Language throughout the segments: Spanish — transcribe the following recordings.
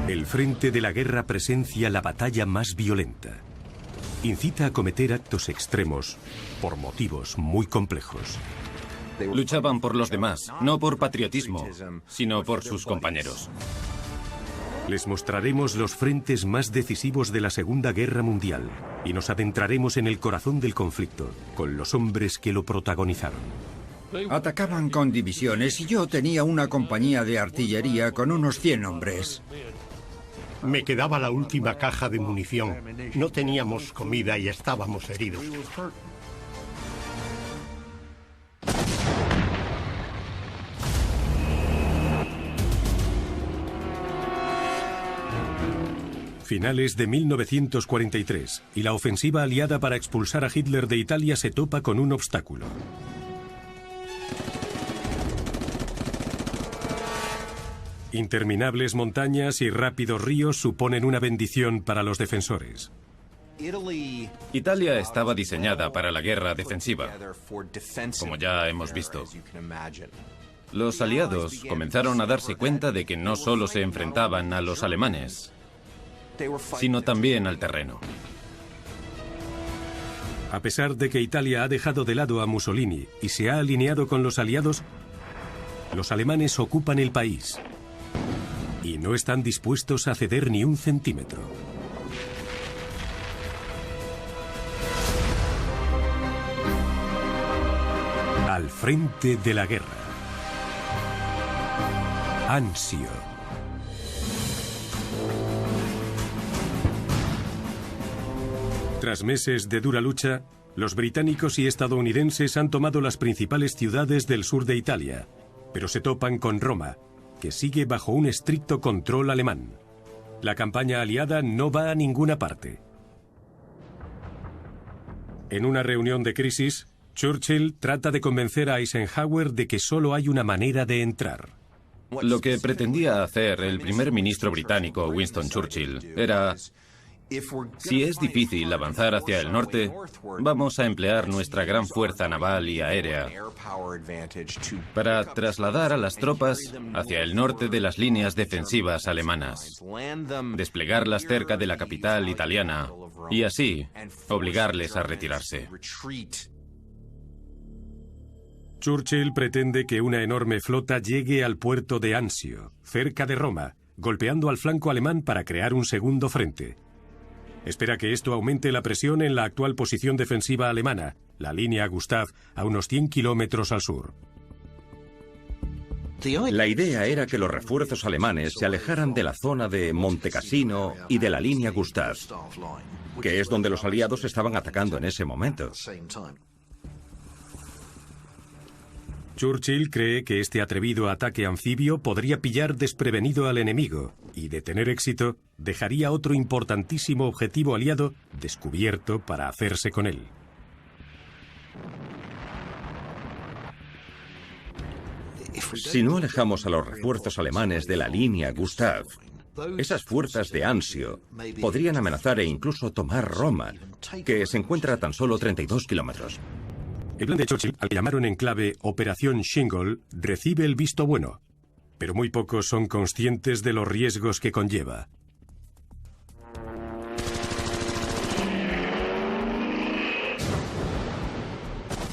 El frente de la guerra presencia la batalla más violenta. Incita a cometer actos extremos por motivos muy complejos. Luchaban por los demás, no por patriotismo, sino por sus compañeros. Les mostraremos los frentes más decisivos de la Segunda Guerra Mundial y nos adentraremos en el corazón del conflicto, con los hombres que lo protagonizaron. Atacaban con divisiones y yo tenía una compañía de artillería con unos 100 hombres. Me quedaba la última caja de munición. No teníamos comida y estábamos heridos. Finales de 1943, y la ofensiva aliada para expulsar a Hitler de Italia se topa con un obstáculo. Interminables montañas y rápidos ríos suponen una bendición para los defensores. Italia estaba diseñada para la guerra defensiva, como ya hemos visto. Los aliados comenzaron a darse cuenta de que no solo se enfrentaban a los alemanes, sino también al terreno. A pesar de que Italia ha dejado de lado a Mussolini y se ha alineado con los aliados, los alemanes ocupan el país y no están dispuestos a ceder ni un centímetro. Al frente de la guerra. Anzio. Tras meses de dura lucha, los británicos y estadounidenses han tomado las principales ciudades del sur de Italia, pero se topan con Roma, que sigue bajo un estricto control alemán. La campaña aliada no va a ninguna parte. En una reunión de crisis, Churchill trata de convencer a Eisenhower de que solo hay una manera de entrar. Lo que pretendía hacer el primer ministro británico, Winston Churchill, era: si es difícil avanzar hacia el norte, vamos a emplear nuestra gran fuerza naval y aérea para trasladar a las tropas hacia el norte de las líneas defensivas alemanas, desplegarlas cerca de la capital italiana y así obligarles a retirarse. Churchill pretende que una enorme flota llegue al puerto de Anzio, cerca de Roma, golpeando al flanco alemán para crear un segundo frente. Espera que esto aumente la presión en la actual posición defensiva alemana, la línea Gustav, a unos 100 kilómetros al sur. La idea era que los refuerzos alemanes se alejaran de la zona de Monte Cassino y de la línea Gustav, que es donde los aliados estaban atacando en ese momento. Churchill cree que este atrevido ataque anfibio podría pillar desprevenido al enemigo y, de tener éxito, dejaría otro importantísimo objetivo aliado descubierto para hacerse con él. Si no alejamos a los refuerzos alemanes de la línea Gustav, esas fuerzas de Anzio podrían amenazar e incluso tomar Roma, que se encuentra a tan solo 32 kilómetros. El plan de Churchill, al que llamaron en clave Operación Shingle, recibe el visto bueno, pero muy pocos son conscientes de los riesgos que conlleva.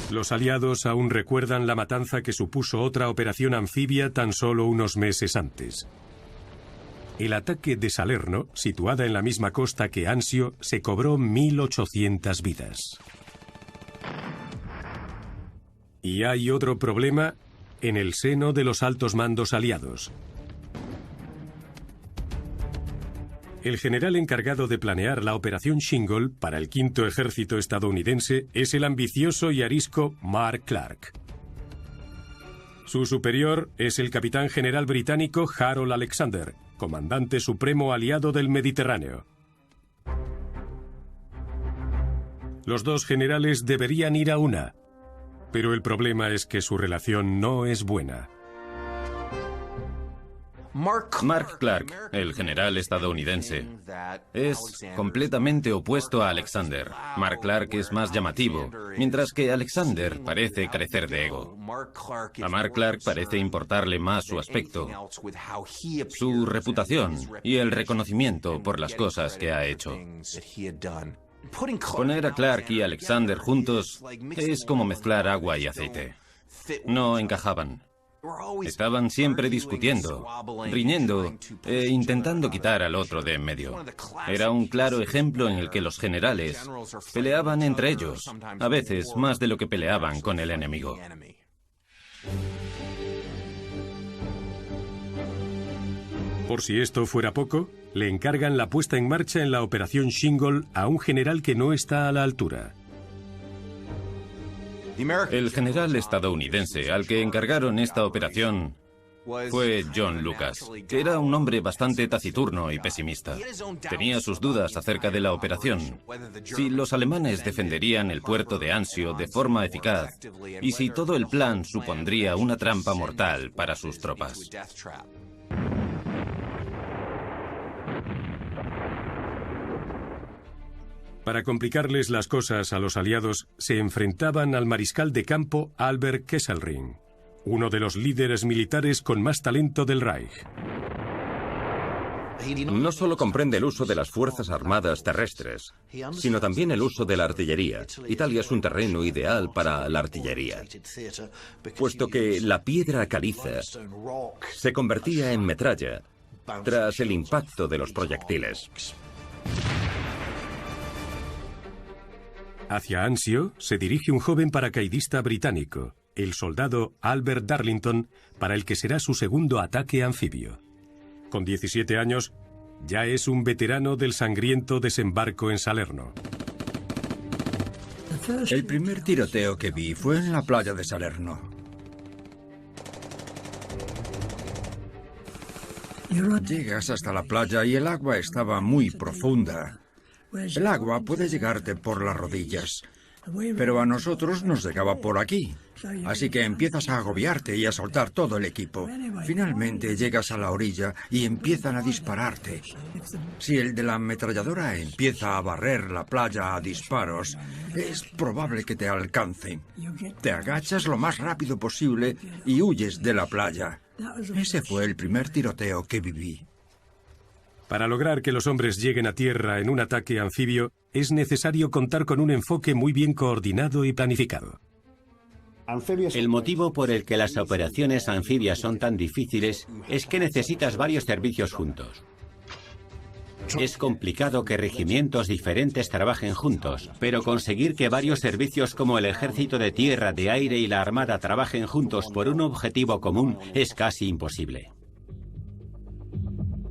Los aliados aún recuerdan la matanza que supuso otra operación anfibia tan solo unos meses antes. El ataque de Salerno, situada en la misma costa que Anzio, se cobró 1.800 vidas. Y hay otro problema en el seno de los altos mandos aliados. El general encargado de planear la Operación Shingle para el Quinto Ejército estadounidense es el ambicioso y arisco Mark Clark. Su superior es el capitán general británico Harold Alexander, comandante supremo aliado del Mediterráneo. Los dos generales deberían ir a una, pero el problema es que su relación no es buena. Mark Clark, el general estadounidense, es completamente opuesto a Alexander. Mark Clark es más llamativo, mientras que Alexander parece carecer de ego. A Mark Clark parece importarle más su aspecto, su reputación y el reconocimiento por las cosas que ha hecho. Poner a Clark y Alexander juntos es como mezclar agua y aceite. No encajaban. Estaban siempre discutiendo, riñendo e intentando quitar al otro de en medio. Era un claro ejemplo en el que los generales peleaban entre ellos, a veces más de lo que peleaban con el enemigo. Por si esto fuera poco, le encargan la puesta en marcha en la Operación Shingle a un general que no está a la altura. El general estadounidense al que encargaron esta operación fue John Lucas, que era un hombre bastante taciturno y pesimista. Tenía sus dudas acerca de la operación, si los alemanes defenderían el puerto de Anzio de forma eficaz y si todo el plan supondría una trampa mortal para sus tropas. Para complicarles las cosas a los aliados, se enfrentaban al mariscal de campo Albert Kesselring, uno de los líderes militares con más talento del Reich. No solo comprende el uso de las fuerzas armadas terrestres, sino también el uso de la artillería. Italia es un terreno ideal para la artillería, puesto que la piedra caliza se convertía en metralla tras el impacto de los proyectiles. Hacia Anzio se dirige un joven paracaidista británico, el soldado Albert Darlington, para el que será su segundo ataque anfibio. Con 17 años, ya es un veterano del sangriento desembarco en Salerno. El primer tiroteo que vi fue en la playa de Salerno. Llegas hasta la playa y el agua estaba muy profunda. El agua puede llegarte por las rodillas, pero a nosotros nos llegaba por aquí. Así que empiezas a agobiarte y a soltar todo el equipo. Finalmente llegas a la orilla y empiezan a dispararte. Si el de la ametralladora empieza a barrer la playa a disparos, es probable que te alcancen. Te agachas lo más rápido posible y huyes de la playa. Ese fue el primer tiroteo que viví. Para lograr que los hombres lleguen a tierra en un ataque anfibio, es necesario contar con un enfoque muy bien coordinado y planificado. El motivo por el que las operaciones anfibias son tan difíciles es que necesitas varios servicios juntos. Es complicado que regimientos diferentes trabajen juntos, pero conseguir que varios servicios como el ejército de tierra, de aire y la armada trabajen juntos por un objetivo común es casi imposible.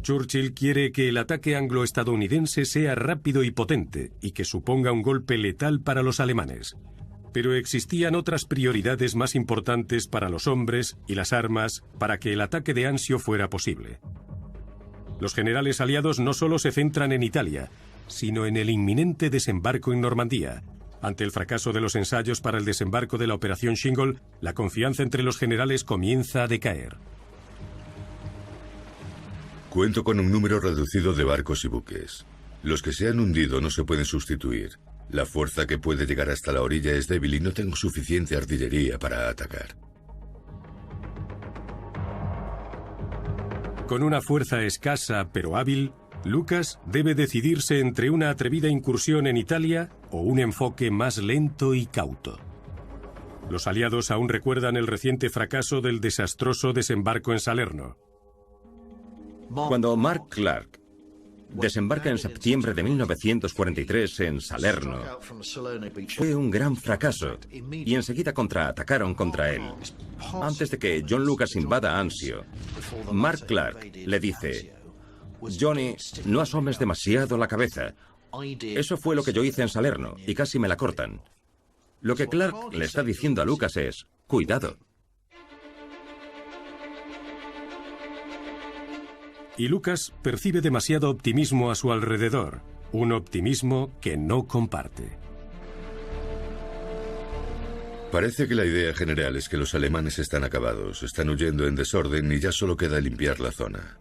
Churchill quiere que el ataque anglo-estadounidense sea rápido y potente y que suponga un golpe letal para los alemanes. Pero existían otras prioridades más importantes para los hombres y las armas para que el ataque de Anzio fuera posible. Los generales aliados no solo se centran en Italia, sino en el inminente desembarco en Normandía. Ante el fracaso de los ensayos para el desembarco de la Operación Shingle, la confianza entre los generales comienza a decaer. Cuento con un número reducido de barcos y buques. Los que se han hundido no se pueden sustituir. La fuerza que puede llegar hasta la orilla es débil y no tengo suficiente artillería para atacar. Con una fuerza escasa pero hábil, Lucas debe decidirse entre una atrevida incursión en Italia o un enfoque más lento y cauto. Los aliados aún recuerdan el reciente fracaso del desastroso desembarco en Salerno. Cuando Mark Clark desembarca en septiembre de 1943 en Salerno, fue un gran fracaso y enseguida contraatacaron contra él. Antes de que John Lucas invada Anzio, Mark Clark le dice: Johnny, no asomes demasiado la cabeza. Eso fue lo que yo hice en Salerno y casi me la cortan. Lo que Clark le está diciendo a Lucas es: cuidado. Y Lucas percibe demasiado optimismo a su alrededor, un optimismo que no comparte. Parece que la idea general es que los alemanes están acabados, están huyendo en desorden y ya solo queda limpiar la zona.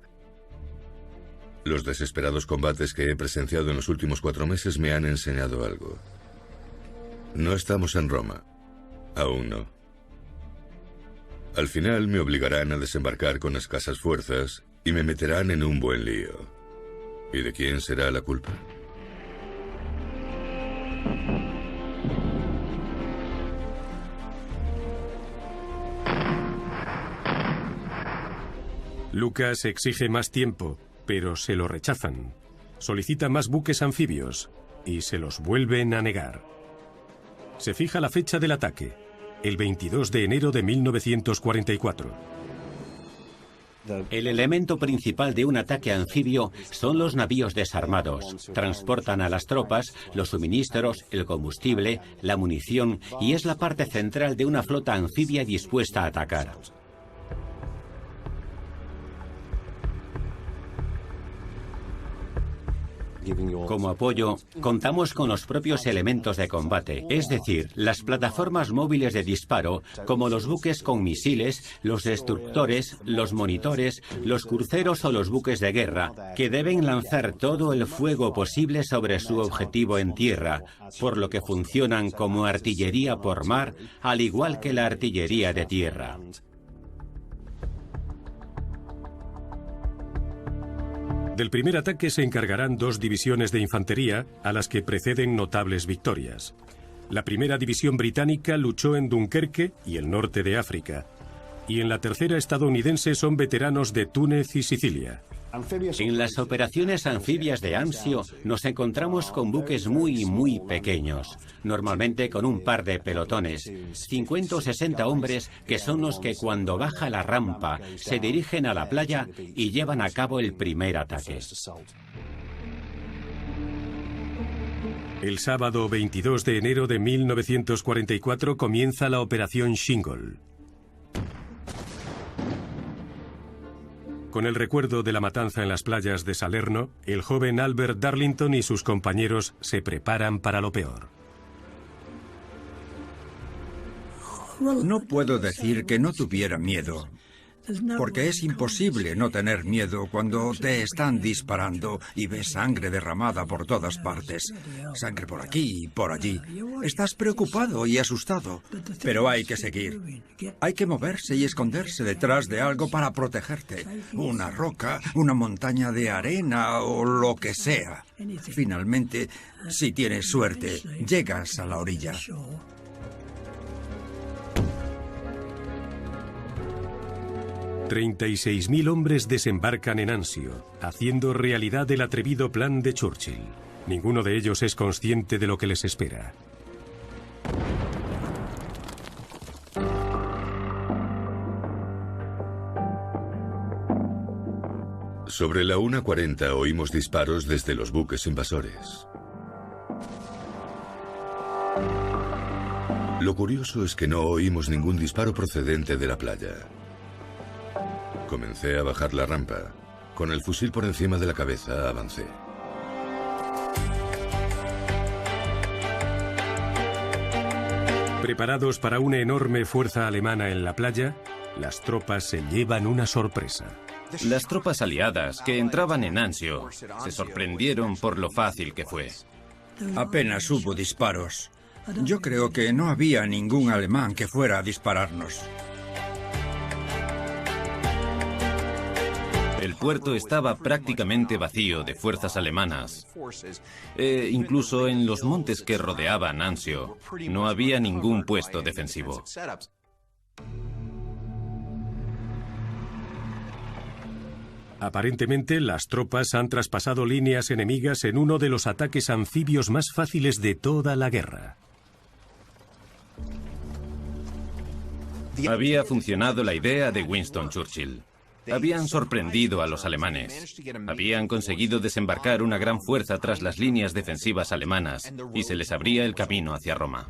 Los desesperados combates que he presenciado en los últimos 4 meses me han enseñado algo. No estamos en Roma. Aún no. Al final me obligarán a desembarcar con escasas fuerzas y me meterán en un buen lío. ¿Y de quién será la culpa? Lucas exige más tiempo, pero se lo rechazan. Solicita más buques anfibios y se los vuelven a negar. Se fija la fecha del ataque, el 22 de enero de 1944. El elemento principal de un ataque anfibio son los navíos desarmados. Transportan a las tropas, los suministros, el combustible, la munición y es la parte central de una flota anfibia dispuesta a atacar. Como apoyo, contamos con los propios elementos de combate, es decir, las plataformas móviles de disparo, como los buques con misiles, los destructores, los monitores, los cruceros o los buques de guerra, que deben lanzar todo el fuego posible sobre su objetivo en tierra, por lo que funcionan como artillería por mar, al igual que la artillería de tierra. Del primer ataque se encargarán 2 divisiones de infantería, a las que preceden notables victorias. La primera división británica luchó en Dunkerque y el norte de África, y en la tercera estadounidense son veteranos de Túnez y Sicilia. En las operaciones anfibias de Anzio nos encontramos con buques muy pequeños, normalmente con un par de pelotones, 50 o 60 hombres que son los que cuando baja la rampa se dirigen a la playa y llevan a cabo el primer ataque. El sábado 22 de enero de 1944 comienza la Operación Shingle. Con el recuerdo de la matanza en las playas de Salerno, el joven Albert Darlington y sus compañeros se preparan para lo peor. No puedo decir que no tuviera miedo, porque es imposible no tener miedo cuando te están disparando y ves sangre derramada por todas partes. Sangre por aquí y por allí. Estás preocupado y asustado, pero hay que seguir. Hay que moverse y esconderse detrás de algo para protegerte. Una roca, una montaña de arena o lo que sea. Finalmente, si tienes suerte, llegas a la orilla. 36.000 hombres desembarcan en Anzio, haciendo realidad el atrevido plan de Churchill. Ninguno de ellos es consciente de lo que les espera. Sobre la 1:40 oímos disparos desde los buques invasores. Lo curioso es que no oímos ningún disparo procedente de la playa. Comencé a bajar la rampa. Con el fusil por encima de la cabeza, avancé. Preparados para una enorme fuerza alemana en la playa, las tropas se llevan una sorpresa. Las tropas aliadas que entraban en Anzio se sorprendieron por lo fácil que fue. Apenas hubo disparos. Yo creo que no había ningún alemán que fuera a dispararnos. El puerto estaba prácticamente vacío de fuerzas alemanas. Incluso en los montes que rodeaban Anzio, no había ningún puesto defensivo. Aparentemente, las tropas han traspasado líneas enemigas en uno de los ataques anfibios más fáciles de toda la guerra. Había funcionado la idea de Winston Churchill. Habían sorprendido a los alemanes. Habían conseguido desembarcar una gran fuerza tras las líneas defensivas alemanas y se les abría el camino hacia Roma.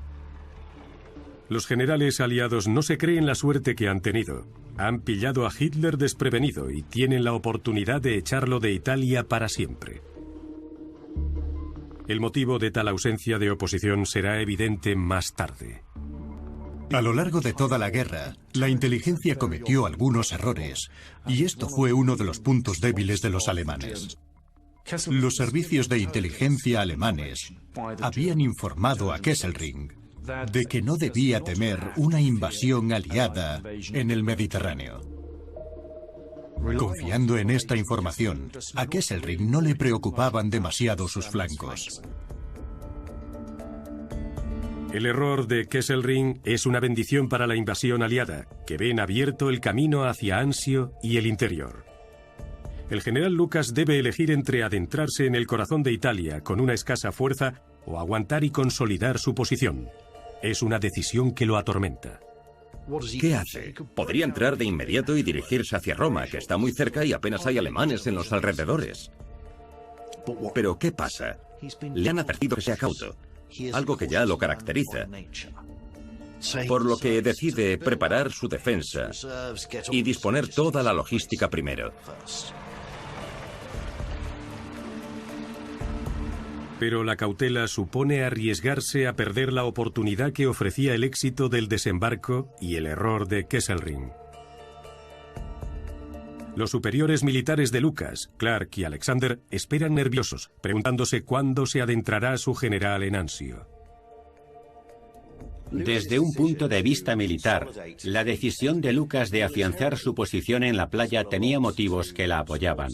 Los generales aliados no se creen la suerte que han tenido. Han pillado a Hitler desprevenido y tienen la oportunidad de echarlo de Italia para siempre. El motivo de tal ausencia de oposición será evidente más tarde. A lo largo de toda la guerra, la inteligencia cometió algunos errores, y esto fue uno de los puntos débiles de los alemanes. Los servicios de inteligencia alemanes habían informado a Kesselring de que no debía temer una invasión aliada en el Mediterráneo. Confiando en esta información, a Kesselring no le preocupaban demasiado sus flancos. El error de Kesselring es una bendición para la invasión aliada, que ven abierto el camino hacia Anzio y el interior. El general Lucas debe elegir entre adentrarse en el corazón de Italia con una escasa fuerza o aguantar y consolidar su posición. Es una decisión que lo atormenta. ¿Qué hace? Podría entrar de inmediato y dirigirse hacia Roma, que está muy cerca y apenas hay alemanes en los alrededores. Pero ¿qué pasa? Le han advertido que sea cauto, algo que ya lo caracteriza, por lo que decide preparar su defensa y disponer toda la logística primero. Pero la cautela supone arriesgarse a perder la oportunidad que ofrecía el éxito del desembarco y el error de Kesselring. Los superiores militares de Lucas, Clark y Alexander, esperan nerviosos, preguntándose cuándo se adentrará su general en Anzio. Desde un punto de vista militar, la decisión de Lucas de afianzar su posición en la playa tenía motivos que la apoyaban.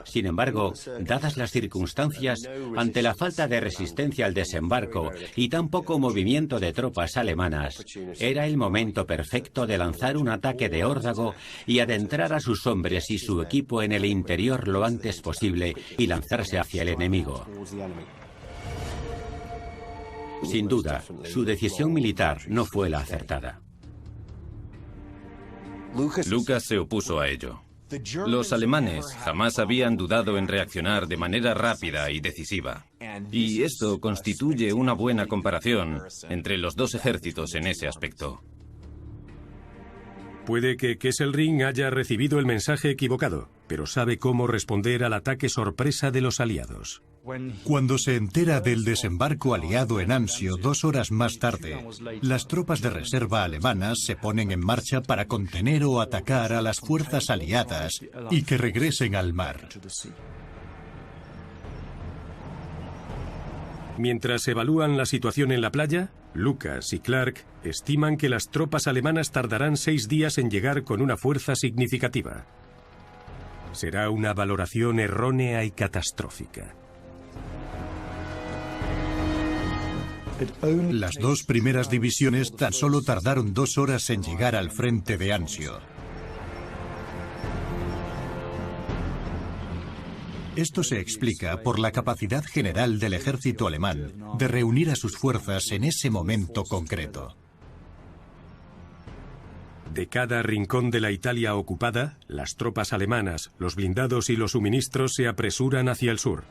Sin embargo, dadas las circunstancias, ante la falta de resistencia al desembarco y tan poco movimiento de tropas alemanas, era el momento perfecto de lanzar un ataque de órdago y adentrar a sus hombres y su equipo en el interior lo antes posible y lanzarse hacia el enemigo. Sin duda, su decisión militar no fue la acertada. Lucas se opuso a ello. Los alemanes jamás habían dudado en reaccionar de manera rápida y decisiva. Y esto constituye una buena comparación entre los dos ejércitos en ese aspecto. Puede que Kesselring haya recibido el mensaje equivocado, pero sabe cómo responder al ataque sorpresa de los aliados. Cuando se entera del desembarco aliado en Anzio 2 horas más tarde, las tropas de reserva alemanas se ponen en marcha para contener o atacar a las fuerzas aliadas y que regresen al mar. Mientras evalúan la situación en la playa, Lucas y Clark estiman que las tropas alemanas tardarán 6 días en llegar con una fuerza significativa. Será una valoración errónea y catastrófica. Las 2 primeras divisiones tan solo tardaron 2 horas en llegar al frente de Anzio. Esto se explica por la capacidad general del ejército alemán de reunir a sus fuerzas en ese momento concreto. De cada rincón de la Italia ocupada, las tropas alemanas, los blindados y los suministros se apresuran hacia el sur.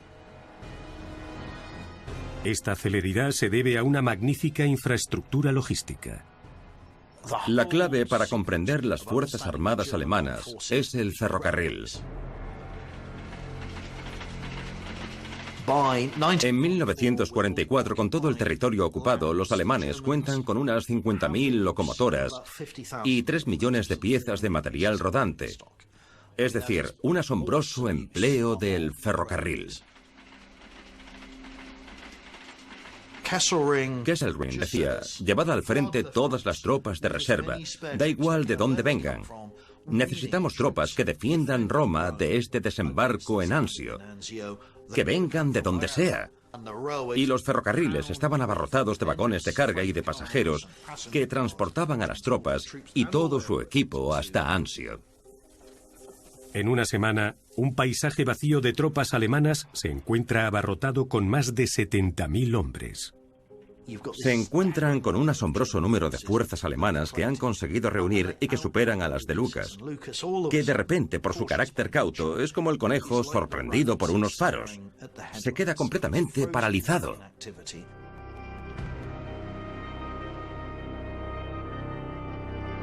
Esta celeridad se debe a una magnífica infraestructura logística. La clave para comprender las fuerzas armadas alemanas es el ferrocarril. En 1944, con todo el territorio ocupado, los alemanes cuentan con unas 50.000 locomotoras y 3 millones de piezas de material rodante. Es decir, un asombroso empleo del ferrocarril. Kesselring decía, llevad al frente todas las tropas de reserva, da igual de dónde vengan. Necesitamos tropas que defiendan Roma de este desembarco en Anzio, que vengan de donde sea. Y los ferrocarriles estaban abarrotados de vagones de carga y de pasajeros que transportaban a las tropas y todo su equipo hasta Anzio. En una semana, un paisaje vacío de tropas alemanas se encuentra abarrotado con más de 70.000 hombres. Se encuentran con un asombroso número de fuerzas alemanas que han conseguido reunir y que superan a las de Lucas, que de repente, por su carácter cauto, es como el conejo sorprendido por unos faros. Se queda completamente paralizado.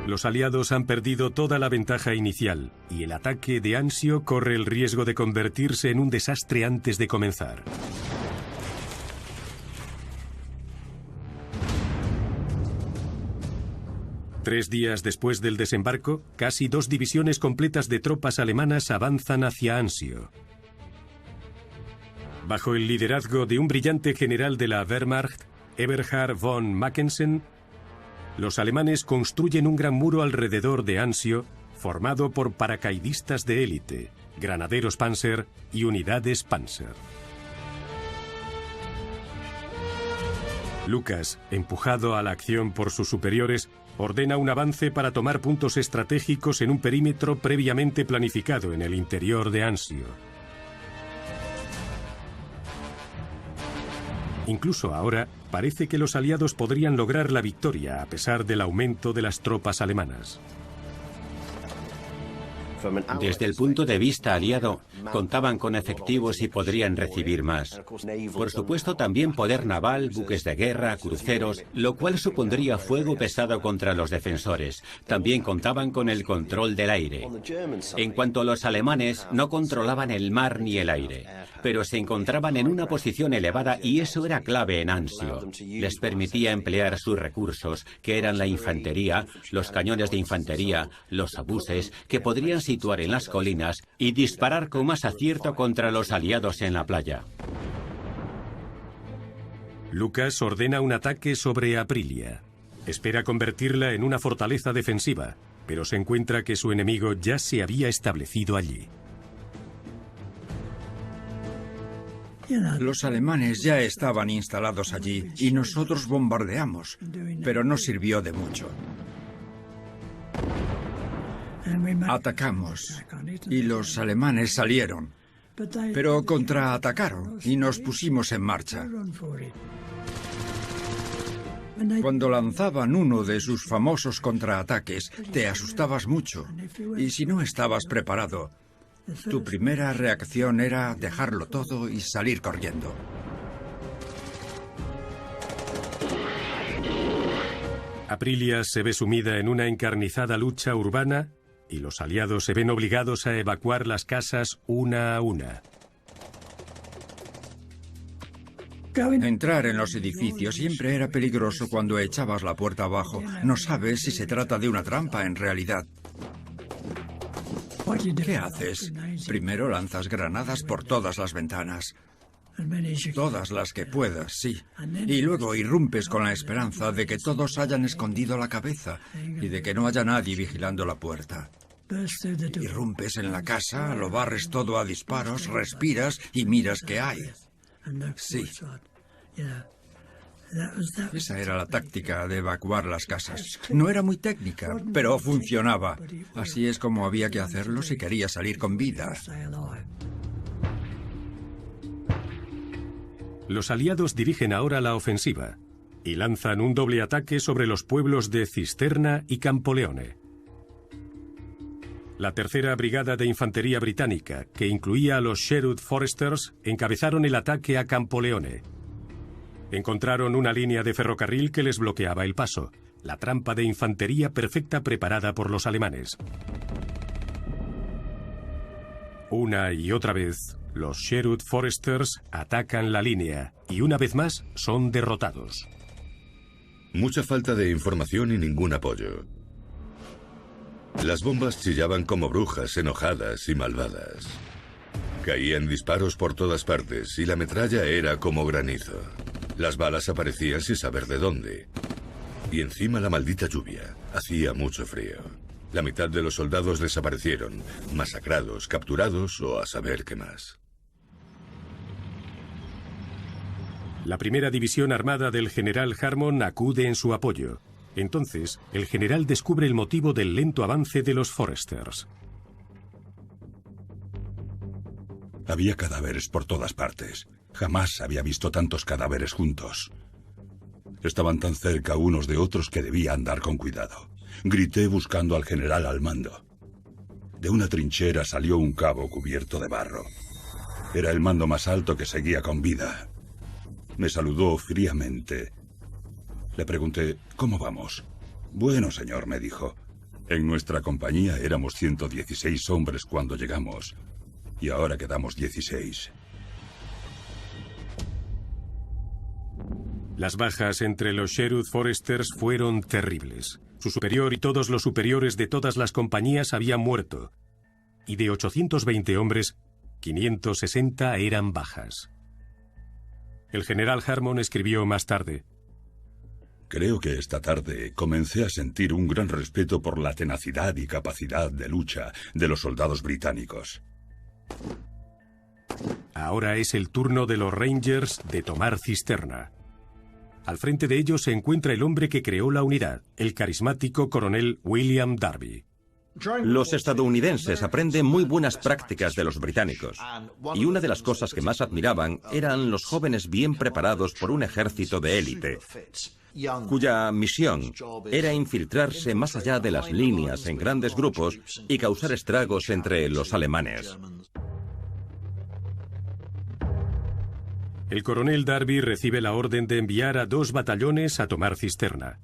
Los aliados han perdido toda la ventaja inicial y el ataque de Anzio corre el riesgo de convertirse en un desastre antes de comenzar. 3 días después del desembarco, casi 2 divisiones completas de tropas alemanas avanzan hacia Anzio. Bajo el liderazgo de un brillante general de la Wehrmacht, Eberhard von Mackensen, los alemanes construyen un gran muro alrededor de Anzio, formado por paracaidistas de élite, granaderos Panzer y unidades Panzer. Lucas, empujado a la acción por sus superiores, ordena un avance para tomar puntos estratégicos en un perímetro previamente planificado en el interior de Anzio. Incluso ahora, parece que los aliados podrían lograr la victoria a pesar del aumento de las tropas alemanas. Desde el punto de vista aliado, contaban con efectivos y podrían recibir más. Por supuesto, también poder naval, buques de guerra, cruceros, lo cual supondría fuego pesado contra los defensores. También contaban con el control del aire. En cuanto a los alemanes, no controlaban el mar ni el aire, pero se encontraban en una posición elevada y eso era clave en Anzio. Les permitía emplear sus recursos, que eran la infantería, los cañones de infantería, los obuses, que podrían situar en las colinas y disparar con más acierto contra los aliados en la playa. Lucas ordena un ataque sobre Aprilia. Espera convertirla en una fortaleza defensiva, pero se encuentra que su enemigo ya se había establecido allí. Los alemanes ya estaban instalados allí y nosotros bombardeamos, pero no sirvió de mucho. Atacamos y los alemanes salieron, pero contraatacaron y nos pusimos en marcha. Cuando lanzaban uno de sus famosos contraataques, te asustabas mucho y si no estabas preparado, tu primera reacción era dejarlo todo y salir corriendo. Aprilia se ve sumida en una encarnizada lucha urbana y los aliados se ven obligados a evacuar las casas una a una. Entrar en los edificios siempre era peligroso cuando echabas la puerta abajo. No sabes si se trata de una trampa en realidad. ¿Qué haces? Primero lanzas granadas por todas las ventanas. Todas las que puedas, sí. Y luego irrumpes con la esperanza de que todos hayan escondido la cabeza y de que no haya nadie vigilando la puerta. Irrumpes en la casa, lo barres todo a disparos, respiras y miras qué hay. Sí. Esa era la táctica de evacuar las casas. No era muy técnica, pero funcionaba. Así es como había que hacerlo si quería salir con vida. Los aliados dirigen ahora la ofensiva y lanzan un doble ataque sobre los pueblos de Cisterna y Campoleone. La tercera brigada de infantería británica, que incluía a los Sherwood Foresters, encabezaron el ataque a Campoleone. Encontraron una línea de ferrocarril que les bloqueaba el paso, la trampa de infantería perfecta preparada por los alemanes. Una y otra vez, los Sherwood Foresters atacan la línea y una vez más son derrotados. Mucha falta de información y ningún apoyo. Las bombas chillaban como brujas enojadas y malvadas. Caían disparos por todas partes y la metralla era como granizo. Las balas aparecían sin saber de dónde. Y encima la maldita lluvia. Hacía mucho frío. La mitad de los soldados desaparecieron, masacrados, capturados o a saber qué más. La primera división armada del general Harmon acude en su apoyo. Entonces, el general descubre el motivo del lento avance de los Foresters. Había cadáveres por todas partes. Jamás había visto tantos cadáveres juntos. Estaban tan cerca unos de otros que debía andar con cuidado. Grité buscando al general al mando. De una trinchera salió un cabo cubierto de barro. Era el mando más alto que seguía con vida. Me saludó fríamente. Le pregunté, ¿cómo vamos? Bueno, señor, me dijo. En nuestra compañía éramos 116 hombres cuando llegamos. Y ahora quedamos 16. Las bajas entre los Sherwood Foresters fueron terribles. Su superior y todos los superiores de todas las compañías habían muerto. Y de 820 hombres, 560 eran bajas. El general Harmon escribió más tarde: Creo que esta tarde comencé a sentir un gran respeto por la tenacidad y capacidad de lucha de los soldados británicos. Ahora es el turno de los Rangers de tomar cisterna. Al frente de ellos se encuentra el hombre que creó la unidad, el carismático coronel William Darby. Los estadounidenses aprenden muy buenas prácticas de los británicos, y una de las cosas que más admiraban eran los jóvenes bien preparados por un ejército de élite, cuya misión era infiltrarse más allá de las líneas en grandes grupos y causar estragos entre los alemanes. El coronel Darby recibe la orden de enviar a 2 batallones a tomar cisterna.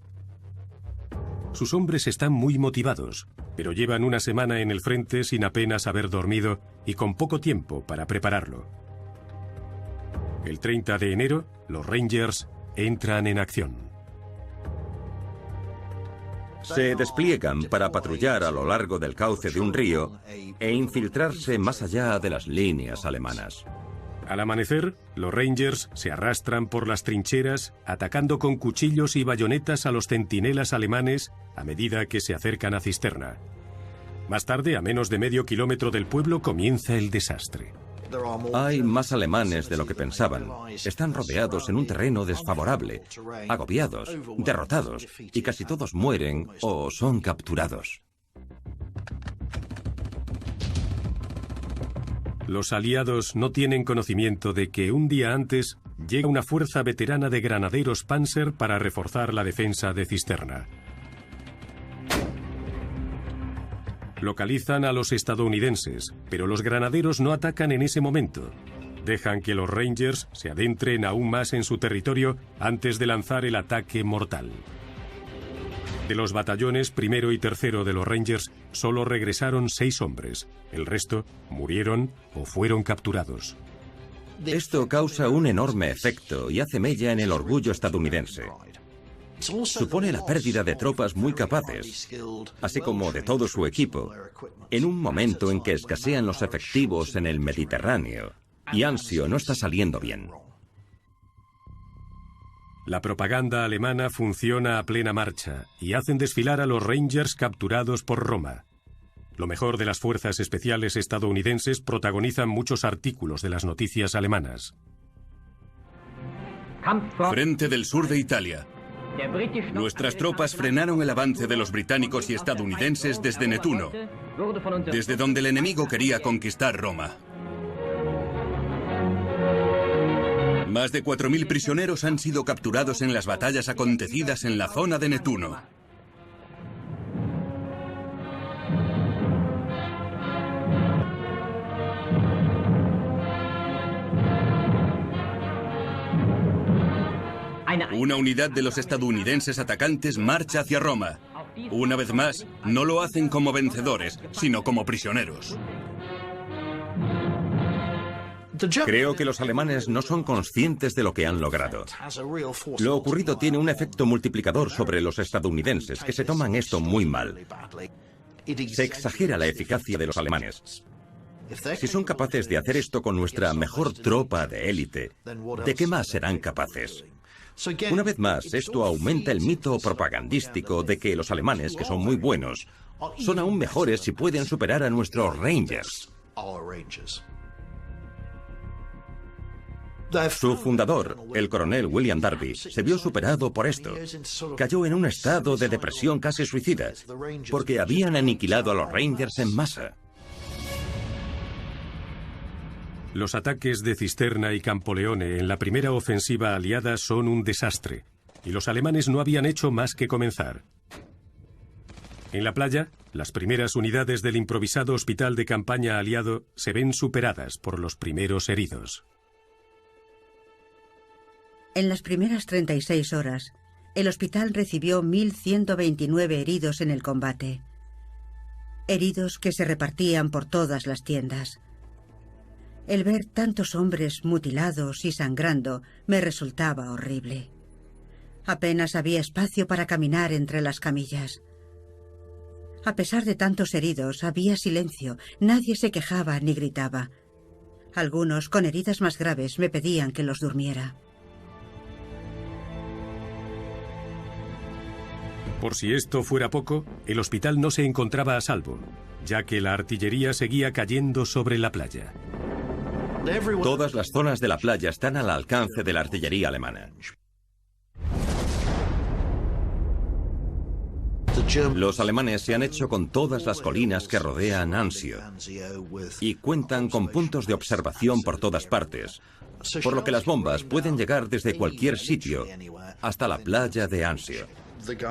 Sus hombres están muy motivados, pero llevan una semana en el frente sin apenas haber dormido y con poco tiempo para prepararlo. El 30 de enero, los Rangers entran en acción. Se despliegan para patrullar a lo largo del cauce de un río e infiltrarse más allá de las líneas alemanas. Al amanecer, los Rangers se arrastran por las trincheras, atacando con cuchillos y bayonetas a los centinelas alemanes a medida que se acercan a cisterna. Más tarde, a menos de medio kilómetro del pueblo, comienza el desastre. Hay más alemanes de lo que pensaban. Están rodeados en un terreno desfavorable, agobiados, derrotados, y casi todos mueren o son capturados. Los aliados no tienen conocimiento de que un día antes llega una fuerza veterana de granaderos Panzer para reforzar la defensa de cisterna. Localizan a los estadounidenses, pero los granaderos no atacan en ese momento. Dejan que los Rangers se adentren aún más en su territorio antes de lanzar el ataque mortal. De los batallones primero y tercero de los Rangers, solo regresaron 6 hombres. El resto murieron o fueron capturados. Esto causa un enorme efecto y hace mella en el orgullo estadounidense. Supone la pérdida de tropas muy capaces, así como de todo su equipo, en un momento en que escasean los efectivos en el Mediterráneo y Anzio no está saliendo bien. La propaganda alemana funciona a plena marcha y hacen desfilar a los Rangers capturados por Roma. Lo mejor de las fuerzas especiales estadounidenses protagonizan muchos artículos de las noticias alemanas. Frente del sur de Italia. Nuestras tropas frenaron el avance de los británicos y estadounidenses desde Nettuno, desde donde el enemigo quería conquistar Roma. Más de 4.000 prisioneros han sido capturados en las batallas acontecidas en la zona de Nettuno. Una unidad de los estadounidenses atacantes marcha hacia Roma. Una vez más, no lo hacen como vencedores, sino como prisioneros. Creo que los alemanes no son conscientes de lo que han logrado. Lo ocurrido tiene un efecto multiplicador sobre los estadounidenses, que se toman esto muy mal. Se exagera la eficacia de los alemanes. Si son capaces de hacer esto con nuestra mejor tropa de élite, ¿de qué más serán capaces? Una vez más, esto aumenta el mito propagandístico de que los alemanes, que son muy buenos, son aún mejores si pueden superar a nuestros Rangers. Su fundador, el coronel William Darby, se vio superado por esto. Cayó en un estado de depresión casi suicida, porque habían aniquilado a los Rangers en masa. Los ataques de Cisterna y Campoleone en la primera ofensiva aliada son un desastre, y los alemanes no habían hecho más que comenzar. En la playa, las primeras unidades del improvisado hospital de campaña aliado se ven superadas por los primeros heridos. En las primeras 36 horas, el hospital recibió 1.129 heridos en el combate. Heridos que se repartían por todas las tiendas. El ver tantos hombres mutilados y sangrando me resultaba horrible. Apenas había espacio para caminar entre las camillas. A pesar de tantos heridos, había silencio. Nadie se quejaba ni gritaba. Algunos, con heridas más graves, me pedían que los durmiera. Por si esto fuera poco, el hospital no se encontraba a salvo, ya que la artillería seguía cayendo sobre la playa. Todas las zonas de la playa están al alcance de la artillería alemana. Los alemanes se han hecho con todas las colinas que rodean Anzio y cuentan con puntos de observación por todas partes, por lo que las bombas pueden llegar desde cualquier sitio hasta la playa de Anzio.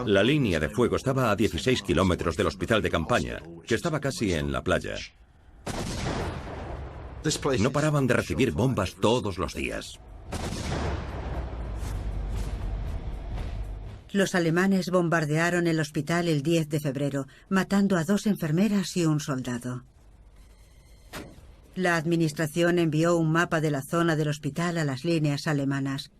La línea de fuego estaba a 16 kilómetros del hospital de campaña, que estaba casi en la playa. No paraban de recibir bombas todos los días. Los alemanes bombardearon el hospital el 10 de febrero, matando a 2 enfermeras y un soldado. La administración envió un mapa de la zona del hospital a las líneas alemanas.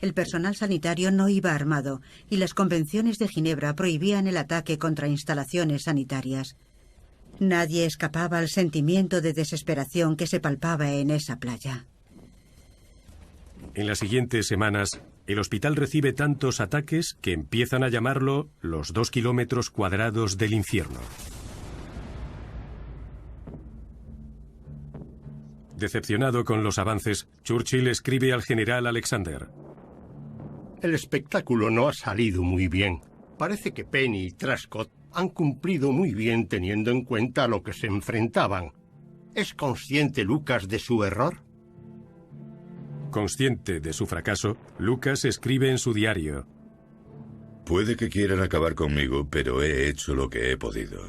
El personal sanitario no iba armado y las convenciones de Ginebra prohibían el ataque contra instalaciones sanitarias. Nadie escapaba al sentimiento de desesperación que se palpaba en esa playa. En las siguientes semanas, el hospital recibe tantos ataques que empiezan a llamarlo los 2 kilómetros cuadrados del infierno. Decepcionado con los avances, Churchill escribe al general Alexander: El espectáculo no ha salido muy bien. Parece que Penny y Truscott han cumplido muy bien teniendo en cuenta a lo que se enfrentaban. ¿Es consciente Lucas de su error? Consciente de su fracaso, Lucas escribe en su diario: Puede que quieran acabar conmigo, pero he hecho lo que he podido.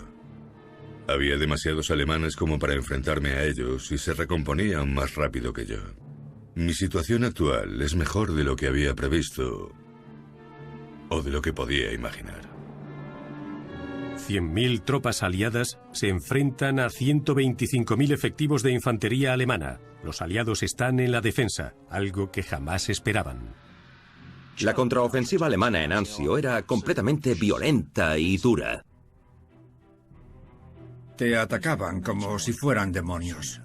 Había demasiados alemanes como para enfrentarme a ellos y se recomponían más rápido que yo. Mi situación actual es mejor de lo que había previsto o de lo que podía imaginar. 100.000 tropas aliadas se enfrentan a 125.000 efectivos de infantería alemana. Los aliados están en la defensa, algo que jamás esperaban. La contraofensiva alemana en Anzio era completamente violenta y dura. Te atacaban como si fueran demonios.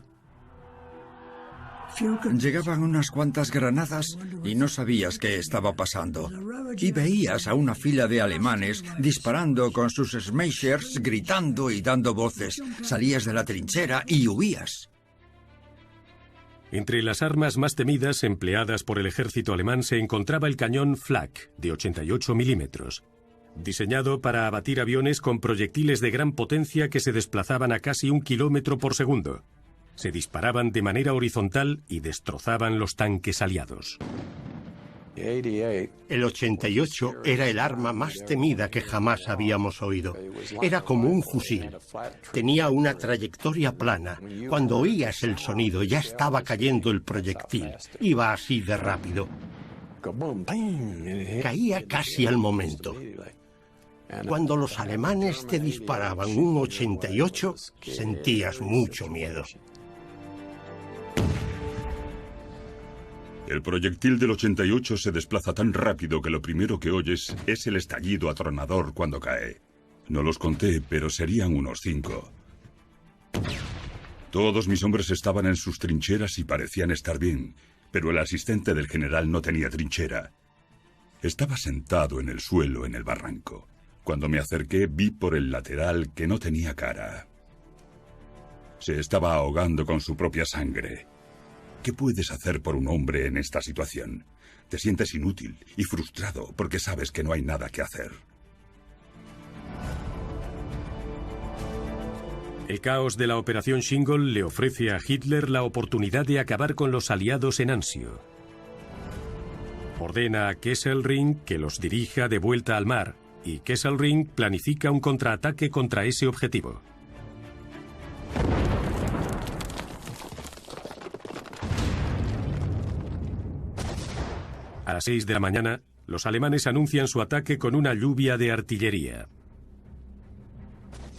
Llegaban unas cuantas granadas y no sabías qué estaba pasando. Y veías a una fila de alemanes disparando con sus smashers, gritando y dando voces. Salías de la trinchera y huías. Entre las armas más temidas empleadas por el ejército alemán se encontraba el cañón Flak, de 88 milímetros, diseñado para abatir aviones con proyectiles de gran potencia que se desplazaban a casi 1 kilómetro por segundo. Se disparaban de manera horizontal y destrozaban los tanques aliados. El 88 era el arma más temida que jamás habíamos oído. Era como un fusil. Tenía una trayectoria plana. Cuando oías el sonido ya estaba cayendo el proyectil. Iba así de rápido. Caía casi al momento. Cuando los alemanes te disparaban un 88, sentías mucho miedo. El proyectil del 88 se desplaza tan rápido que lo primero que oyes es el estallido atronador cuando cae. No los conté, pero serían unos 5. Todos mis hombres estaban en sus trincheras y parecían estar bien, pero el asistente del general no tenía trinchera. Estaba sentado en el suelo en el barranco. Cuando me acerqué, vi por el lateral que no tenía cara. Se estaba ahogando con su propia sangre. ¿Qué puedes hacer por un hombre en esta situación? Te sientes inútil y frustrado porque sabes que no hay nada que hacer. El caos de la Operación Shingle le ofrece a Hitler la oportunidad de acabar con los aliados en Anzio. Ordena a Kesselring que los dirija de vuelta al mar, y Kesselring planifica un contraataque contra ese objetivo. A las 6 de la mañana, los alemanes anuncian su ataque con una lluvia de artillería.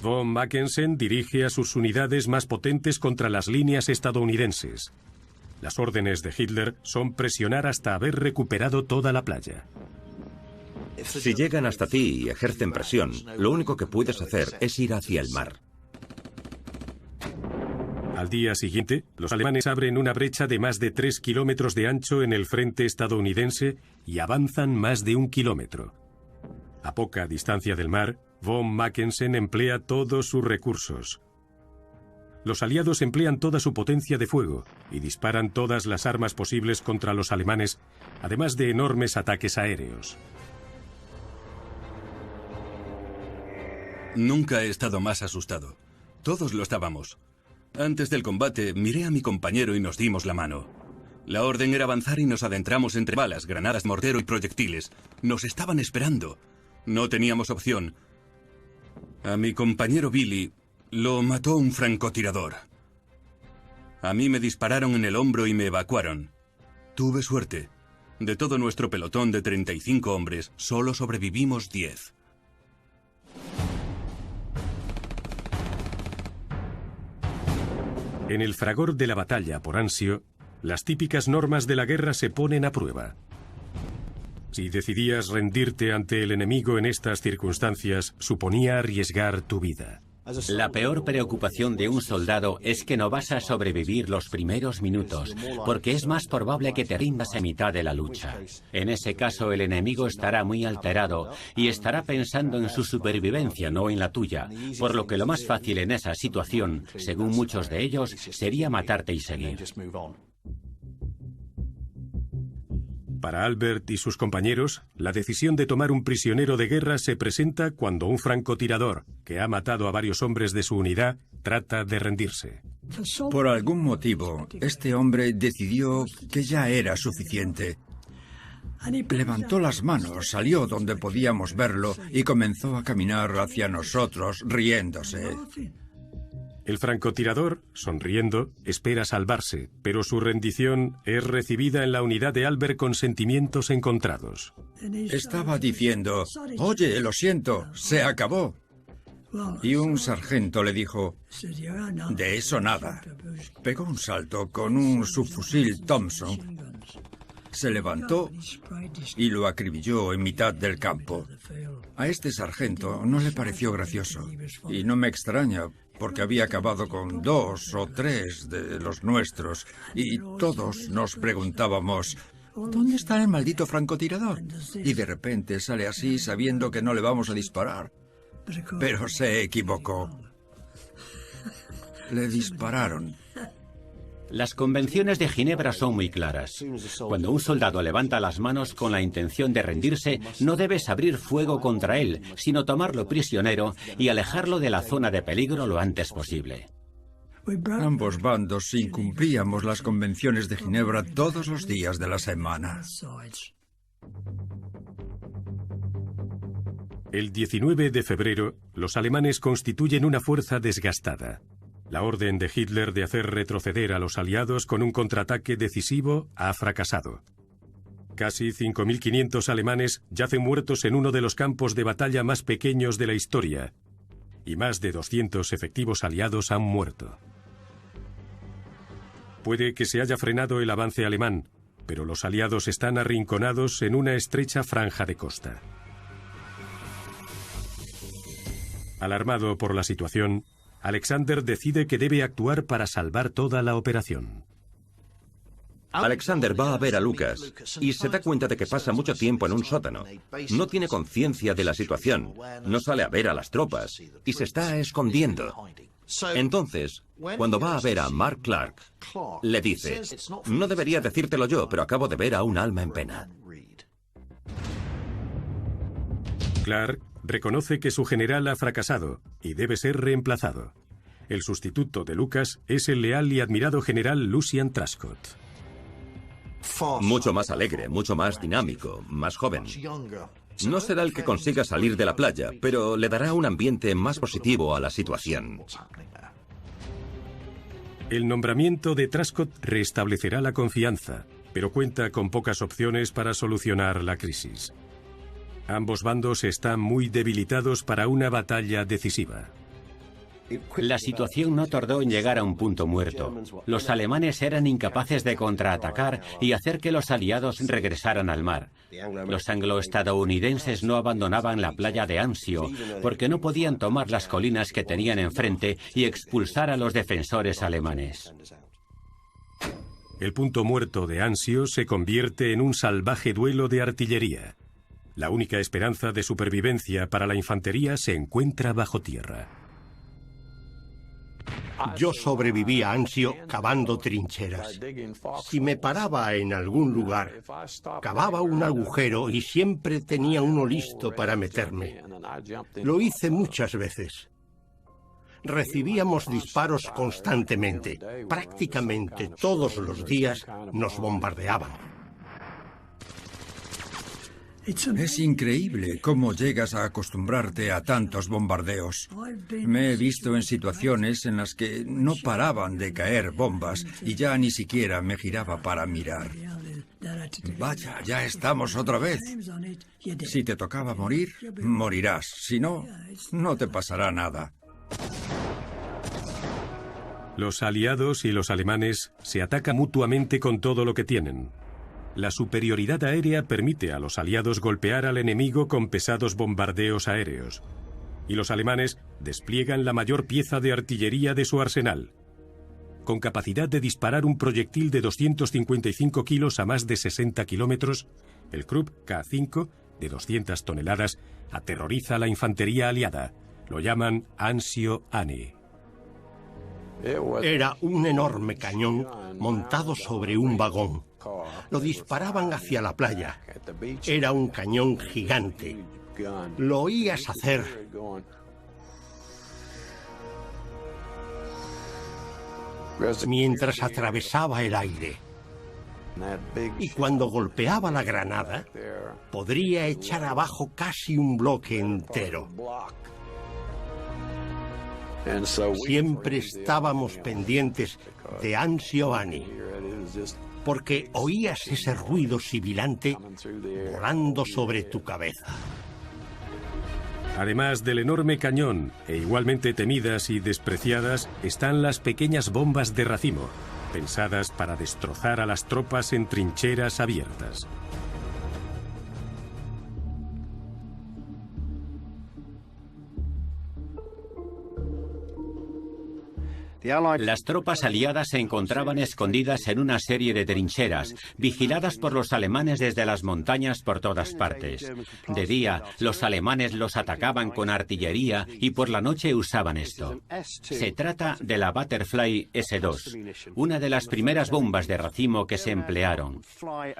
Von Mackensen dirige a sus unidades más potentes contra las líneas estadounidenses. Las órdenes de Hitler son presionar hasta haber recuperado toda la playa. Si llegan hasta ti y ejercen presión, lo único que puedes hacer es ir hacia el mar. Al día siguiente, los alemanes abren una brecha de más de 3 kilómetros de ancho en el frente estadounidense y avanzan más de 1 kilómetro. A poca distancia del mar, von Mackensen emplea todos sus recursos. Los aliados emplean toda su potencia de fuego y disparan todas las armas posibles contra los alemanes, además de enormes ataques aéreos. Nunca he estado más asustado. Todos lo estábamos. Antes del combate, miré a mi compañero y nos dimos la mano. La orden era avanzar y nos adentramos entre balas, granadas, mortero y proyectiles. Nos estaban esperando. No teníamos opción. A mi compañero Billy lo mató un francotirador. A mí me dispararon en el hombro y me evacuaron. Tuve suerte. De todo nuestro pelotón de 35 hombres, solo sobrevivimos 10. En el fragor de la batalla por Anzio, las típicas normas de la guerra se ponen a prueba. Si decidías rendirte ante el enemigo en estas circunstancias, suponía arriesgar tu vida. La peor preocupación de un soldado es que no vas a sobrevivir los primeros minutos, porque es más probable que te rindas a mitad de la lucha. En ese caso, el enemigo estará muy alterado y estará pensando en su supervivencia, no en la tuya, por lo que lo más fácil en esa situación, según muchos de ellos, sería matarte y seguir. Para Albert y sus compañeros, la decisión de tomar un prisionero de guerra se presenta cuando un francotirador, que ha matado a varios hombres de su unidad, trata de rendirse. Por algún motivo, este hombre decidió que ya era suficiente. Levantó las manos, salió donde podíamos verlo y comenzó a caminar hacia nosotros, riéndose. El francotirador, sonriendo, espera salvarse, pero su rendición es recibida en la unidad de Albert con sentimientos encontrados. Estaba diciendo, oye, lo siento, se acabó. Y un sargento le dijo, de eso nada. Pegó un salto con un subfusil Thompson, se levantó y lo acribilló en mitad del campo. A este sargento no le pareció gracioso, y no me extraña, porque había acabado con 2 o 3 de los nuestros, y todos nos preguntábamos, ¿dónde está el maldito francotirador? Y de repente sale así sabiendo que no le vamos a disparar. Pero se equivocó. Le dispararon. Las convenciones de Ginebra son muy claras. Cuando un soldado levanta las manos con la intención de rendirse, no debes abrir fuego contra él, sino tomarlo prisionero y alejarlo de la zona de peligro lo antes posible. Ambos bandos incumplíamos las convenciones de Ginebra todos los días de la semana. El 19 de febrero, los alemanes constituyen una fuerza desgastada. La orden de Hitler de hacer retroceder a los aliados con un contraataque decisivo ha fracasado. Casi 5.500 alemanes yacen muertos en uno de los campos de batalla más pequeños de la historia, y más de 200 efectivos aliados han muerto. Puede que se haya frenado el avance alemán, pero los aliados están arrinconados en una estrecha franja de costa. Alarmado por la situación, Alexander decide que debe actuar para salvar toda la operación. Alexander va a ver a Lucas y se da cuenta de que pasa mucho tiempo en un sótano. No tiene conciencia de la situación, no sale a ver a las tropas y se está escondiendo. Entonces, cuando va a ver a Mark Clark, le dice, no debería decírtelo yo, pero acabo de ver a un alma en pena. Clark reconoce que su general ha fracasado y debe ser reemplazado. El sustituto de Lucas es el leal y admirado general Lucian Truscott. Mucho más alegre, mucho más dinámico, más joven. No será el que consiga salir de la playa, pero le dará un ambiente más positivo a la situación. El nombramiento de Truscott restablecerá la confianza, pero cuenta con pocas opciones para solucionar la crisis. Ambos bandos están muy debilitados para una batalla decisiva. La situación no tardó en llegar a un punto muerto. Los alemanes eran incapaces de contraatacar y hacer que los aliados regresaran al mar. Los anglo-estadounidenses no abandonaban la playa de Anzio porque no podían tomar las colinas que tenían enfrente y expulsar a los defensores alemanes. El punto muerto de Anzio se convierte en un salvaje duelo de artillería. La única esperanza de supervivencia para la infantería se encuentra bajo tierra. Yo sobreviví a Anzio cavando trincheras. Si me paraba en algún lugar, cavaba un agujero y siempre tenía uno listo para meterme. Lo hice muchas veces. Recibíamos disparos constantemente. Prácticamente todos los días nos bombardeaban. Es increíble cómo llegas a acostumbrarte a tantos bombardeos. Me he visto en situaciones en las que no paraban de caer bombas y ya ni siquiera me giraba para mirar. Vaya, ya estamos otra vez. Si te tocaba morir, morirás. Si no, no te pasará nada. Los aliados y los alemanes se atacan mutuamente con todo lo que tienen. La superioridad aérea permite a los aliados golpear al enemigo con pesados bombardeos aéreos. Y los alemanes despliegan la mayor pieza de artillería de su arsenal. Con capacidad de disparar un proyectil de 255 kilos a más de 60 kilómetros, el Krupp K5, de 200 toneladas, aterroriza a la infantería aliada. Lo llaman Anzio Annie. Era un enorme cañón montado sobre un vagón. Lo disparaban hacia la playa. Era un cañón gigante. Lo oías hacer. Mientras atravesaba el aire. Y cuando golpeaba la granada, podría echar abajo casi un bloque entero. Siempre estábamos pendientes de Anzio Annie, porque oías ese ruido sibilante volando sobre tu cabeza. Además del enorme cañón, e igualmente temidas y despreciadas, están las pequeñas bombas de racimo, pensadas para destrozar a las tropas en trincheras abiertas. Las tropas aliadas se encontraban escondidas en una serie de trincheras, vigiladas por los alemanes desde las montañas por todas partes. De día, los alemanes los atacaban con artillería y por la noche usaban esto. Se trata de la Butterfly S-2, una de las primeras bombas de racimo que se emplearon.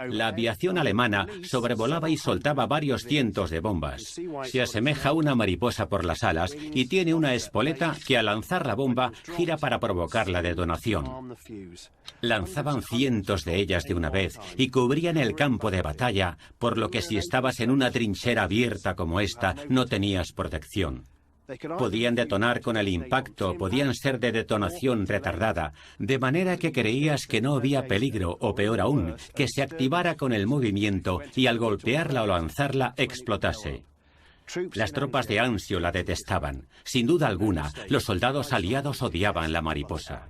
La aviación alemana sobrevolaba y soltaba varios cientos de bombas. Se asemeja a una mariposa por las alas y tiene una espoleta que al lanzar la bomba gira para provocar la detonación. Lanzaban cientos de ellas de una vez y cubrían el campo de batalla, por lo que si estabas en una trinchera abierta como esta, no tenías protección. Podían detonar con el impacto, podían ser de detonación retardada, de manera que creías que no había peligro, o peor aún, que se activara con el movimiento y al golpearla o lanzarla explotase. Las tropas de Anzio la detestaban. Sin duda alguna, los soldados aliados odiaban la mariposa.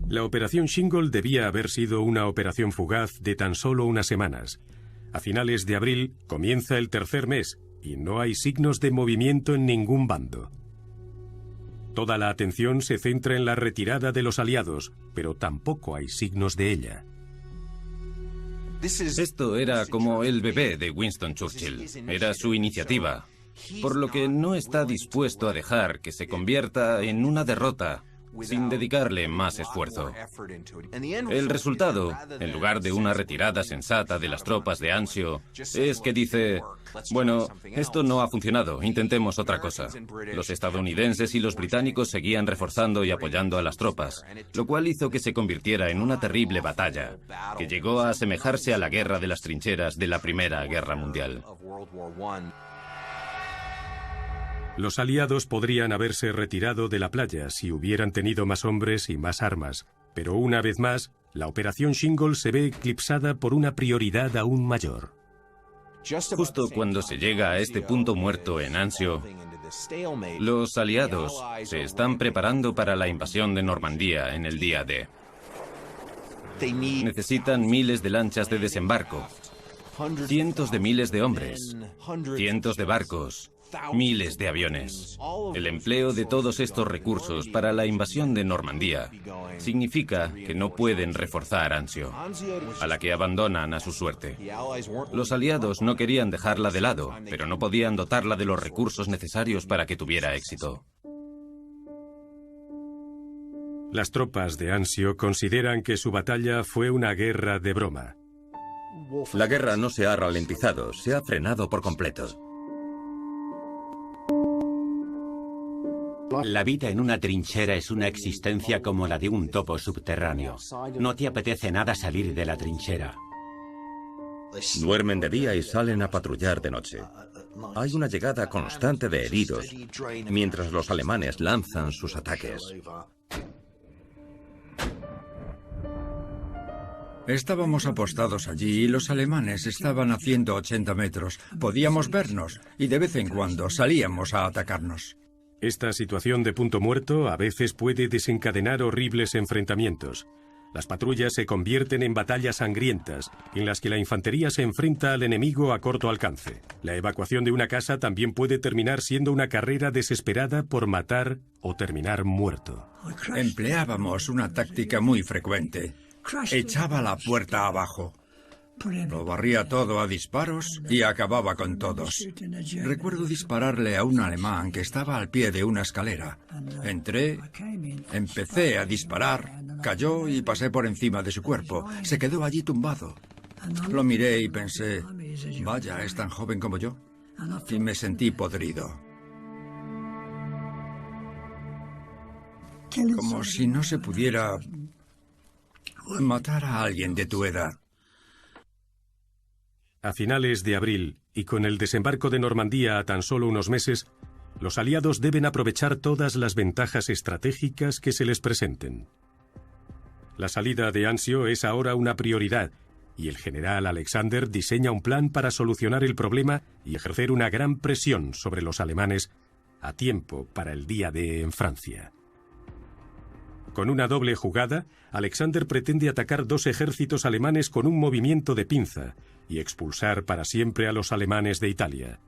La operación Shingle debía haber sido una operación fugaz de tan solo unas semanas. A finales de abril comienza el tercer mes y no hay signos de movimiento en ningún bando. Toda la atención se centra en la retirada de los aliados, pero tampoco hay signos de ella. Esto era como el bebé de Winston Churchill. Era su iniciativa, por lo que no está dispuesto a dejar que se convierta en una derrota sin dedicarle más esfuerzo. El resultado, en lugar de una retirada sensata de las tropas de Anzio, es que dice, bueno, esto no ha funcionado, intentemos otra cosa. Los estadounidenses y los británicos seguían reforzando y apoyando a las tropas, lo cual hizo que se convirtiera en una terrible batalla, que llegó a asemejarse a la guerra de las trincheras de la Primera Guerra Mundial. Los aliados podrían haberse retirado de la playa si hubieran tenido más hombres y más armas, pero una vez más, la operación Shingle se ve eclipsada por una prioridad aún mayor. Justo cuando se llega a este punto muerto en Anzio, los aliados se están preparando para la invasión de Normandía en el día D. Necesitan miles de lanchas de desembarco, cientos de miles de hombres, cientos de barcos, miles de aviones. El empleo de todos estos recursos para la invasión de Normandía significa que no pueden reforzar Anzio, a la que abandonan a su suerte. Los aliados no querían dejarla de lado, pero no podían dotarla de los recursos necesarios para que tuviera éxito. Las tropas de Anzio consideran que su batalla fue una guerra de broma. La guerra no se ha ralentizado, se ha frenado por completo. La vida en una trinchera es una existencia como la de un topo subterráneo. No te apetece nada salir de la trinchera. Duermen de día y salen a patrullar de noche. Hay una llegada constante de heridos, mientras los alemanes lanzan sus ataques. Estábamos apostados allí y los alemanes estaban a 180 metros. Podíamos vernos y de vez en cuando salíamos a atacarnos. Esta situación de punto muerto a veces puede desencadenar horribles enfrentamientos. Las patrullas se convierten en batallas sangrientas, en las que la infantería se enfrenta al enemigo a corto alcance. La evacuación de una casa también puede terminar siendo una carrera desesperada por matar o terminar muerto. Empleábamos una táctica muy frecuente. Echaba la puerta abajo. Lo barría todo a disparos y acababa con todos. Recuerdo dispararle a un alemán que estaba al pie de una escalera. Entré, empecé a disparar, cayó y pasé por encima de su cuerpo. Se quedó allí tumbado. Lo miré y pensé, vaya, es tan joven como yo. Y me sentí podrido. Como si no se pudiera matar a alguien de tu edad. A finales de abril, y con el desembarco de Normandía a tan solo unos meses, los aliados deben aprovechar todas las ventajas estratégicas que se les presenten. La salida de Anzio es ahora una prioridad, y el general Alexander diseña un plan para solucionar el problema y ejercer una gran presión sobre los alemanes a tiempo para el día D en Francia. Con una doble jugada, Alexander pretende atacar dos ejércitos alemanes con un movimiento de pinza y expulsar para siempre a los alemanes de Italia.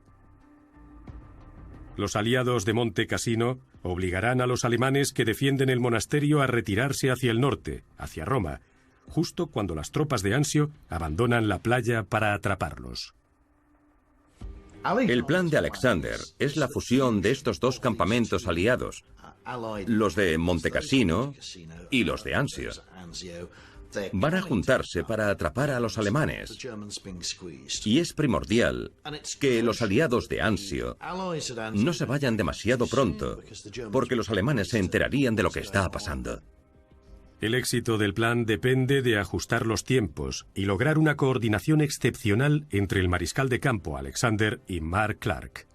Los aliados de Monte Cassino obligarán a los alemanes que defienden el monasterio a retirarse hacia el norte, hacia Roma, justo cuando las tropas de Anzio abandonan la playa para atraparlos. El plan de Alexander es la fusión de estos dos campamentos aliados, los de Monte Cassino y los de Anzio. Van a juntarse para atrapar a los alemanes. Y es primordial que los aliados de Anzio no se vayan demasiado pronto, porque los alemanes se enterarían de lo que está pasando. El éxito del plan depende de ajustar los tiempos y lograr una coordinación excepcional entre el mariscal de campo Alexander y Mark Clark.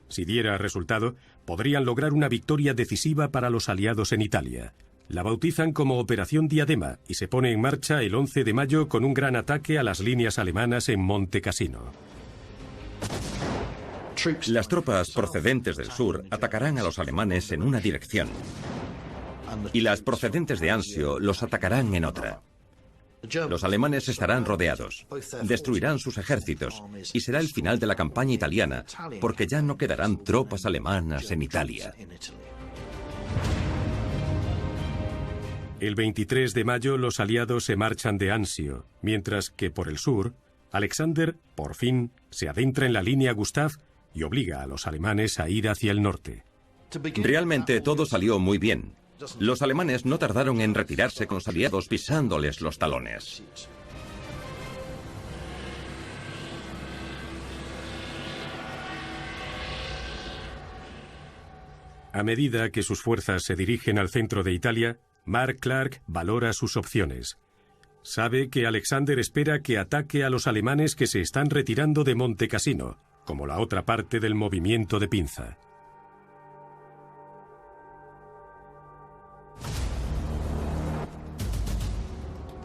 Si diera resultado, podrían lograr una victoria decisiva para los aliados en Italia. La bautizan como Operación Diadema y se pone en marcha el 11 de mayo con un gran ataque a las líneas alemanas en Monte Cassino. Las tropas procedentes del sur atacarán a los alemanes en una dirección y las procedentes de Anzio los atacarán en otra. Los alemanes estarán rodeados, destruirán sus ejércitos y será el final de la campaña italiana, porque ya no quedarán tropas alemanas en Italia. El 23 de mayo los aliados se marchan de Anzio, mientras que por el sur, Alexander, por fin, se adentra en la línea Gustav y obliga a los alemanes a ir hacia el norte. Realmente todo salió muy bien. Los alemanes no tardaron en retirarse con los aliados pisándoles los talones. A medida que sus fuerzas se dirigen al centro de Italia, Mark Clark valora sus opciones. Sabe que Alexander espera que ataque a los alemanes que se están retirando de Monte Cassino, como la otra parte del movimiento de pinza.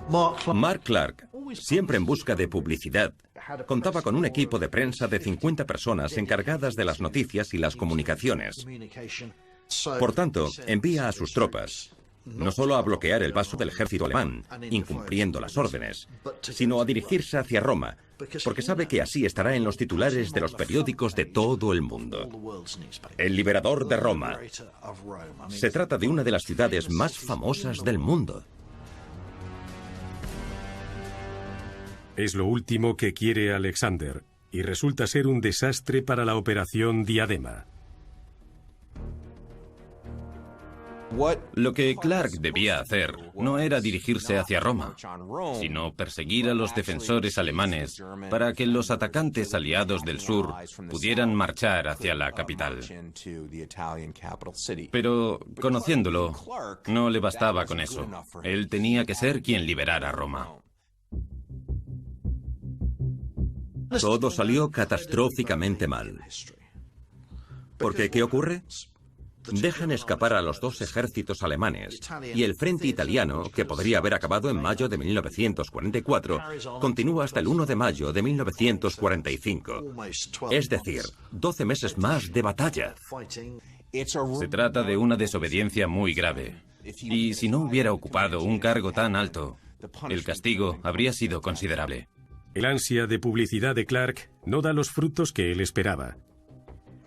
Mark Clark, siempre en busca de publicidad, contaba con un equipo de prensa de 50 personas encargadas de las noticias y las comunicaciones. Por tanto, envía a sus tropas no solo a bloquear el paso del ejército alemán, incumpliendo las órdenes, sino a dirigirse hacia Roma, porque sabe que así estará en los titulares de los periódicos de todo el mundo. El liberador de Roma. Se trata de una de las ciudades más famosas del mundo. Es lo último que quiere Alexander, y resulta ser un desastre para la operación Diadema. Lo que Clark debía hacer no era dirigirse hacia Roma, sino perseguir a los defensores alemanes para que los atacantes aliados del sur pudieran marchar hacia la capital. Pero, conociéndolo, no le bastaba con eso. Él tenía que ser quien liberara Roma. Todo salió catastróficamente mal. Porque, ¿qué ocurre? Dejan escapar a los dos ejércitos alemanes y el frente italiano, que podría haber acabado en mayo de 1944, continúa hasta el 1 de mayo de 1945. Es decir, 12 meses más de batalla. Se trata de una desobediencia muy grave. Y si no hubiera ocupado un cargo tan alto, el castigo habría sido considerable. El ansia de publicidad de Clark no da los frutos que él esperaba.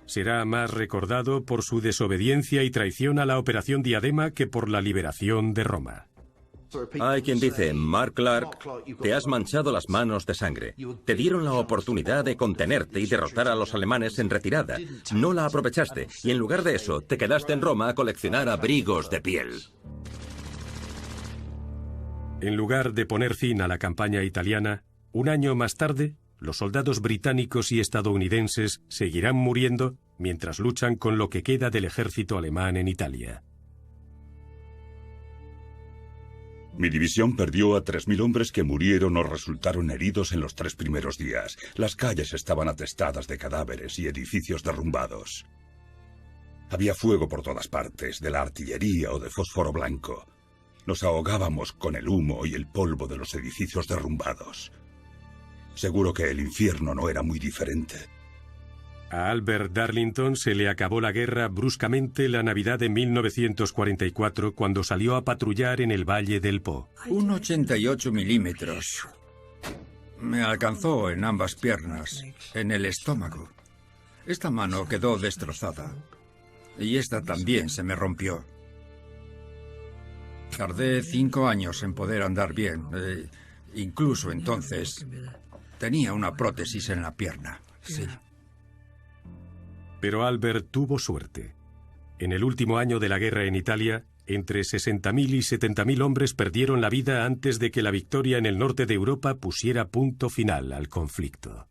Será más recordado por su desobediencia y traición a la Operación Diadema que por la liberación de Roma. Hay quien dice, Mark Clark, te has manchado las manos de sangre. Te dieron la oportunidad de contenerte y derrotar a los alemanes en retirada. No la aprovechaste y en lugar de eso te quedaste en Roma a coleccionar abrigos de piel. En lugar de poner fin a la campaña italiana, un año más tarde, los soldados británicos y estadounidenses seguirán muriendo mientras luchan con lo que queda del ejército alemán en Italia. Mi división perdió a 3.000 hombres que murieron o resultaron heridos en los 3 primeros días. Las calles estaban atestadas de cadáveres y edificios derrumbados. Había fuego por todas partes, de la artillería o de fósforo blanco. Nos ahogábamos con el humo y el polvo de los edificios derrumbados. Seguro que el infierno no era muy diferente. A Albert Darlington se le acabó la guerra bruscamente la Navidad de 1944 cuando salió a patrullar en el Valle del Po. Un 88 milímetros. Me alcanzó en ambas piernas, en el estómago. Esta mano quedó destrozada. Y esta también se me rompió. Tardé 5 años en poder andar bien. Incluso entonces tenía una prótesis en la pierna. Sí. Pero Albert tuvo suerte. En el último año de la guerra en Italia, entre 60.000 y 70.000 hombres perdieron la vida antes de que la victoria en el norte de Europa pusiera punto final al conflicto.